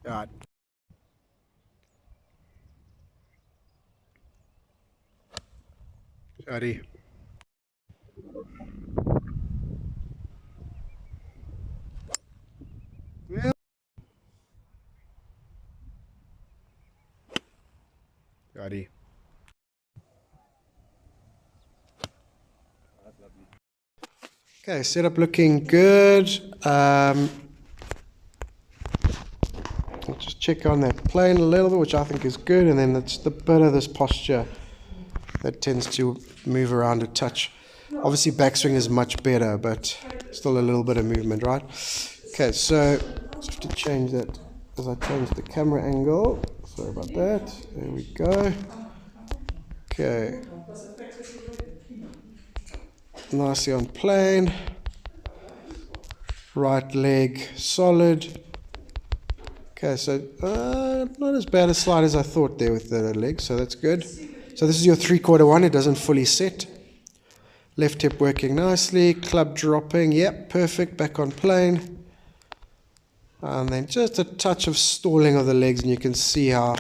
Alright. Sorry. Well, sorry. Okay, setup looking good. I'll just check on that plane a little bit, which I think is good, and then it's the bit of this posture that tends to move around a touch. Obviously, backswing is much better, but still a little bit of movement, right? Okay, so just have to change that as I change the camera angle. Sorry about that. There we go. Okay, nicely on plane. Right leg solid. Okay, so not as bad a slide as I thought there with the leg, so that's good. So this is your 3/4 one, it doesn't fully set. Left hip working nicely, club dropping, yep, perfect, back on plane. And then just a touch of stalling of the legs, and you can see how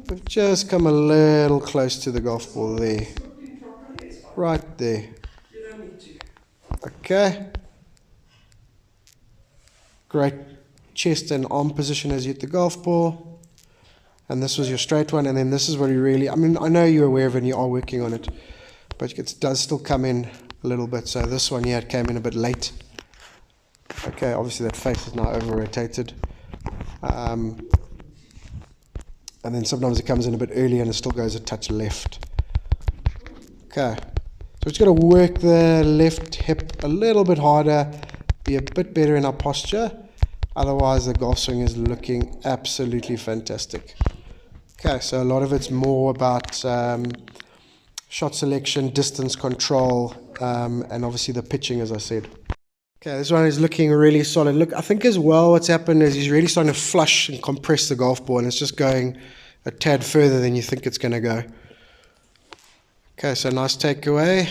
they've just come a little close to the golf ball there. Right there. Okay. Great chest and arm position as you hit the golf ball. And this was your straight one, and then this is what you really, I mean, I know you're aware of it and you are working on it, but it does still come in a little bit. So this one, yeah, it came in a bit late. Okay, obviously that face is now over rotated. And then sometimes it comes in a bit early and it still goes a touch left. Okay, so it's got to work the left hip a little bit harder, be a bit better in our posture. Otherwise, the golf swing is looking absolutely fantastic. Okay, so a lot of it's more about shot selection, distance control, and obviously the pitching, as I said. Okay, this one is looking really solid. Look, I think as well what's happened is he's really starting to flush and compress the golf ball, and it's just going a tad further than you think it's going to go. Okay, so nice takeaway.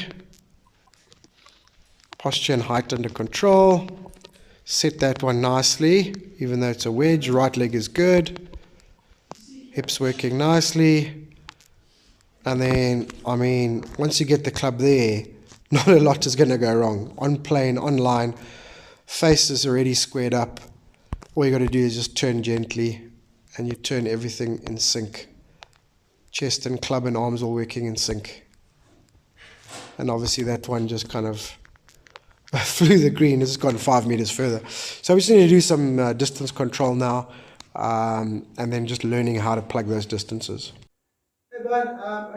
Posture and height under control. Set that one nicely, even though it's a wedge. Right leg is good. Hips working nicely. And then, I mean, once you get the club there, not a lot is going to go wrong. On plane, on line, face is already squared up. All you got to do is just turn gently, and you turn everything in sync. Chest and club and arms all working in sync. And obviously that one just kind of flew the green. It's gone 5 meters further. So we just need to do some distance control now, and then just learning how to plug those distances. Hey, bud.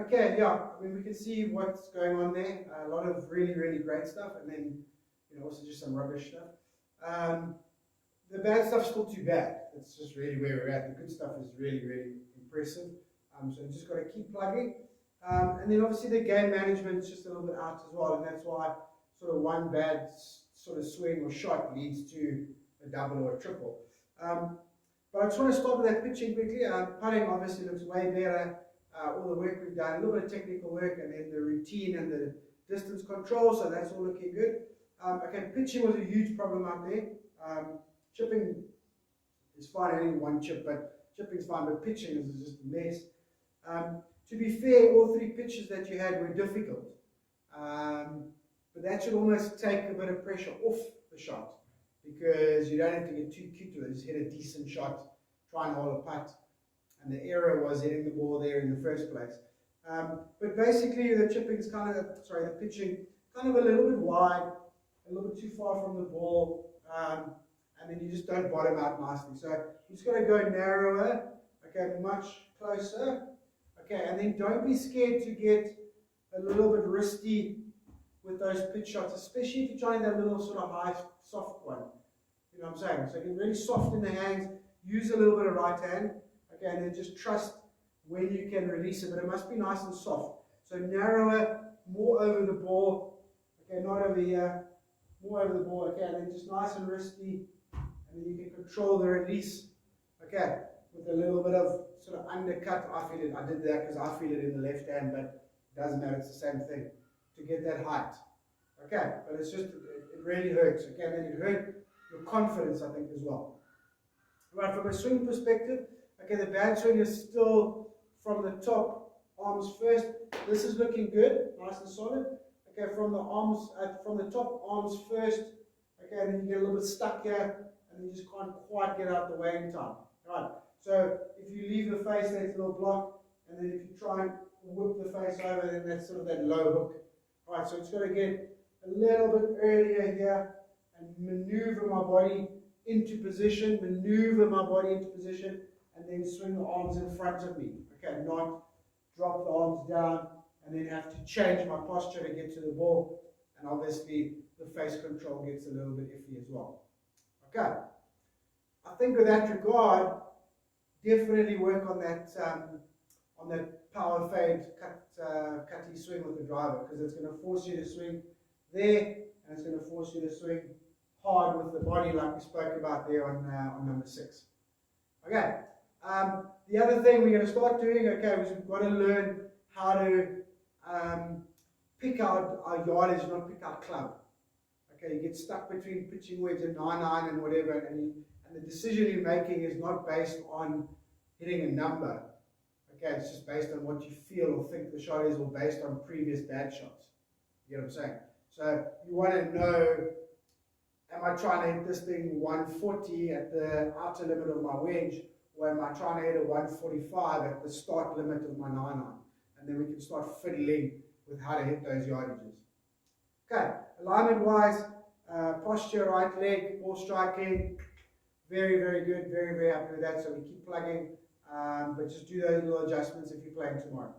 Okay, yeah. I mean, we can see what's going on there. A lot of really, really great stuff, and then, also just some rubbish stuff. Um, the bad stuff's still too bad. It's just really where we're at. The good stuff is really, really impressive. So you just got to keep plugging. And then obviously the game management is just a little bit out as well, and that's why sort of one bad sort of swing or shot leads to a double or a triple. But I just want to start with that pitching quickly. Putting obviously looks way better. All the work we've done, a little bit of technical work, and then the routine and the distance control, so that's all looking good. Okay, pitching was a huge problem out there. Chipping is fine, only one chip, but chipping's fine, but pitching is just a mess. To be fair, all three pitches that you had were difficult. But that should almost take a bit of pressure off the shot, because you don't have to get too cute with it. Just hit a decent shot, try and hold a putt. And the error was hitting the ball there in the first place. But basically, the chipping is the pitching kind of a little bit wide, a little bit too far from the ball, and then you just don't bottom out nicely. So you just got to go narrower, okay, much closer, okay, and then don't be scared to get a little bit risky with those pitch shots, especially if you're trying that little sort of high, soft one. You know what I'm saying? So get really soft in the hands, use a little bit of right hand, okay, and then just trust when you can release it, but it must be nice and soft. So narrower, more over the ball, okay, not over here, more over the ball, okay, and then just nice and risky, and then you can control the release, okay, with a little bit of sort of undercut. I feel it, I did that because I feel it in the left hand, but it doesn't matter, it's the same thing, to get that height, okay, but it's just, it really hurts, okay, and then it hurt your confidence, I think, as well. Right, from a swing perspective, okay, the bad swing is still from the top, arms first. This is looking good, nice and solid. Okay, from the arms, from the top, arms first. Okay, and then you get a little bit stuck here, and you just can't quite get out the way in time. Right, so if you leave the face, that's a little block, and then if you try and whip the face over, then that's sort of that low hook. Right, so it's got to get a little bit earlier here and maneuver my body into position, maneuver my body into position, and then swing the arms in front of me. Okay, not drop the arms down and then have to change my posture to get to the ball. And obviously, the face control gets a little bit iffy as well. Okay, I think with that regard, definitely work on that power fade cutty swing with the driver, because it's going to force you to swing there, and it's going to force you to swing hard with the body, like we spoke about there on number 6. Okay. The other thing we're going to start doing, okay, is we've got to learn how to pick out our yardage, not pick our club. Okay, you get stuck between pitching wedge and 9-9 and whatever, and the decision you're making is not based on hitting a number. Okay, it's just based on what you feel or think the shot is, or based on previous bad shots. You get what I'm saying? So you want to know, am I trying to hit this thing 140 at the outer limit of my wedge, or am I trying to hit a 145 at the start limit of my 9-9? And then we can start fiddling with how to hit those yardages. Okay, alignment-wise, posture, right leg, ball striking, very, very good, very, very happy with that. So we keep plugging, but just do those little adjustments if you're playing tomorrow.